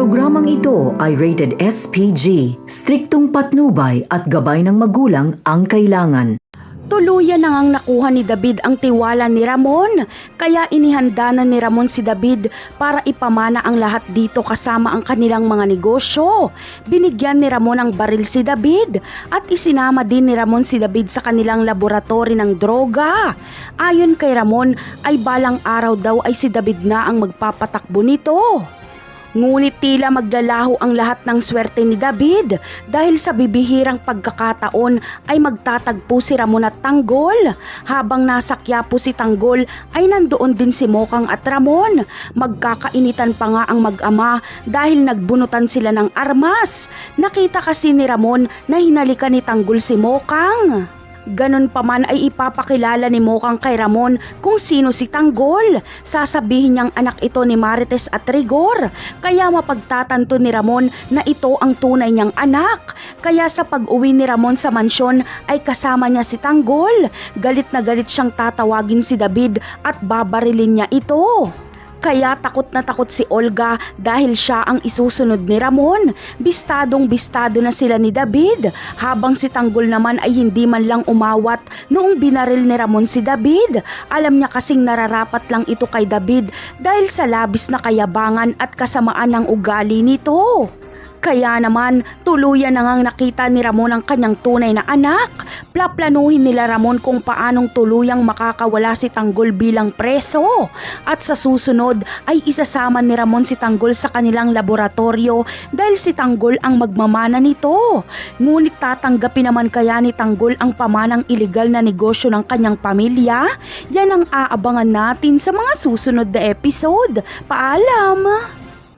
Programang ito ay rated SPG, striktong patnubay at gabay ng magulang ang kailangan. Tuluyan na ngang nakuha ni David ang tiwala ni Ramon, kaya inihanda na ni Ramon si David para ipamana ang lahat dito kasama ang kanilang mga negosyo. Binigyan ni Ramon ang baril si David at isinama din ni Ramon si David sa kanilang laboratory ng droga. Ayon kay Ramon ay balang araw daw ay si David na ang magpapatakbo nito. Ngunit tila maglalaho ang lahat ng swerte ni David dahil sa bibihirang pagkakataon ay magtatagpo si Ramon at Tanggol. Habang nasa Quiapo si Tanggol ay nandoon din si Mokang at Ramon. Magkakainitan pa nga ang mag-ama dahil nagbunutan sila ng armas. Nakita kasi ni Ramon na hinalikan ni Tanggol si Mokang. Ganon pa man ay ipapakilala ni Mokang kay Ramon kung sino si Tanggol. Sasabihin niyang anak ito ni Marites at Rigor. Kaya mapagtatanto ni Ramon na ito ang tunay niyang anak. Kaya sa pag-uwi ni Ramon sa mansyon ay kasama niya si Tanggol. Galit na galit siyang tatawagin si David at babarilin niya ito. Kaya takot na takot si Olga dahil siya ang isusunod ni Ramon. Bistadong bistado na sila ni David, habang si Tanggol naman ay hindi man lang umawat noong binaril ni Ramon si David. Alam niya kasing nararapat lang ito kay David dahil sa labis na kayabangan at kasamaan ng ugali nito. Kaya naman, tuluyan na ngang nakita ni Ramon ang kanyang tunay na anak. Plaplanuhin nila Ramon kung paanong tuluyang makakawala si Tanggol bilang preso. At sa susunod ay isasama ni Ramon si Tanggol sa kanilang laboratorio dahil si Tanggol ang magmamana nito. Ngunit tatanggapin naman kaya ni Tanggol ang pamanang iligal na negosyo ng kanyang pamilya? Yan ang aabangan natin sa mga susunod na episode. Paalam!